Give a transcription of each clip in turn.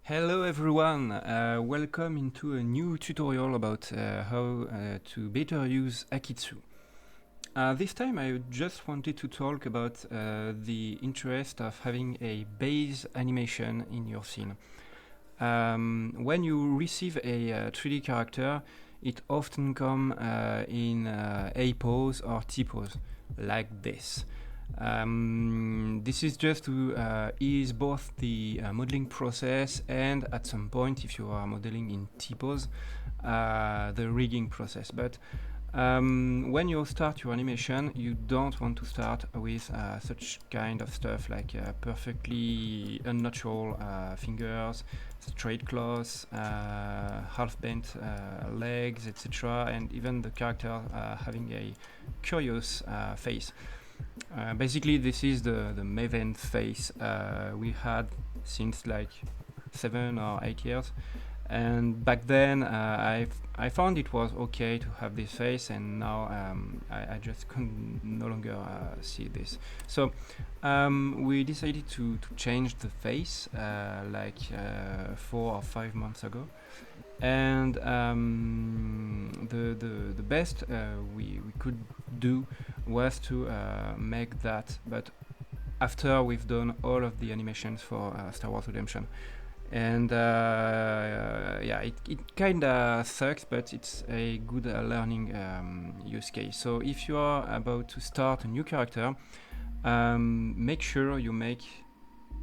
Hello everyone, welcome into a new tutorial about how to better use akeytsu. This time I just wanted to talk about the interest of having a base animation in your scene. When you receive a 3D character, it often comes in A pose or T pose, like this. This is just to ease both the modeling process and at some point, if you are modeling in T-pose, the rigging process. But when you start your animation, you don't want to start with such kind of stuff like perfectly unnatural fingers, straight claws, half-bent legs, etc., and even the character having a curious face. Basically, this is the Maven face we had since like 7 or 8 years, and back then I found it was okay to have this face, and now I just can no longer see this. So we decided to change the face like 4 or 5 months ago, and the best we could do was to make that, but after we've done all of the animations for Star Wars Redemption. And yeah, it kinda sucks, but it's a good learning use case. So if you are about to start a new character, make sure you make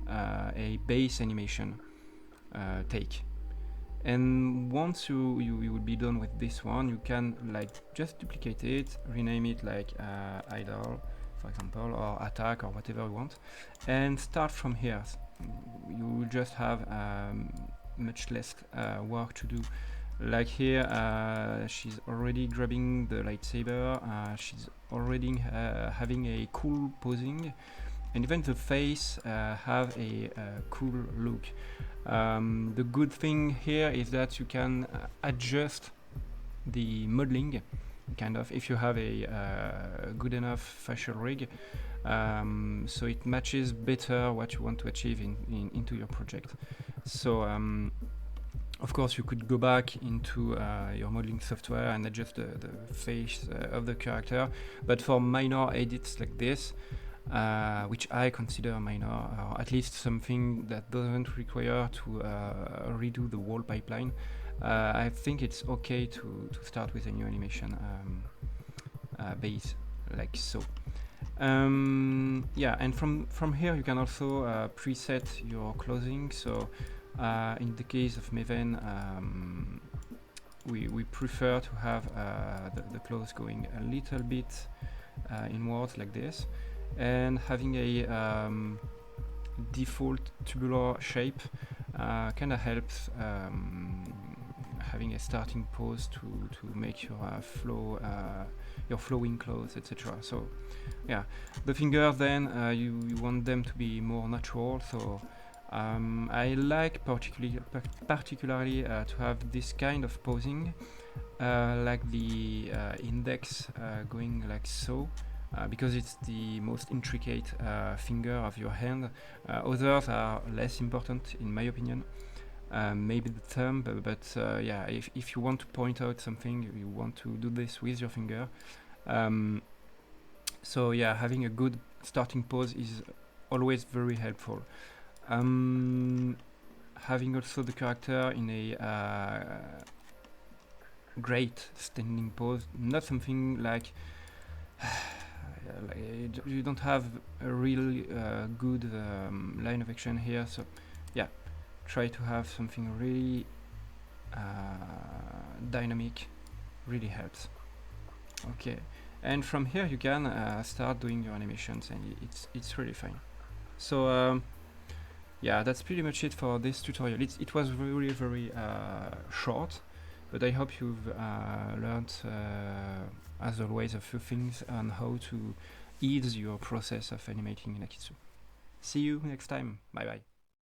a base animation take. And once you will be done with this one, you can like just duplicate it, rename it like idle, for example, or attack, or whatever you want, and start from here. You will just have much less work to do. Like here, she's already grabbing the lightsaber, she's already having a cool posing, and even the face have a cool look. The good thing here is that you can adjust the modeling, kind of, if you have a good enough facial rig, so it matches better what you want to achieve into your project. So of course you could go back into your modeling software and adjust the face of the character, but for minor edits like this, which I consider minor, or at least something that doesn't require to redo the whole pipeline, I think it's okay to start with a new animation base, like so. Yeah, and from here you can also preset your clothing. So in the case of Maven, we prefer to have the clothes going a little bit inwards like this, and having a default tubular shape kind of helps having a starting pose to make your flow, your flowing clothes, etc. So yeah, the fingers then you want them to be more natural. So I like particularly to have this kind of posing, like the index going like so. Because it's the most intricate finger of your hand. Others are less important in my opinion. Maybe the thumb, but yeah, if you want to point out something, you want to do this with your finger. So yeah, having a good starting pose is always very helpful. Having also the character in a great standing pose, not something like you don't have a real good line of action here, so yeah, try to have something really dynamic, really helps. Okay, and from here you can start doing your animations, and it's really fine. So yeah, that's pretty much it for this tutorial. It was really very short, but I hope you've learned, as always, a few things on how to ease your process of animating in akeytsu. See you next time. Bye bye.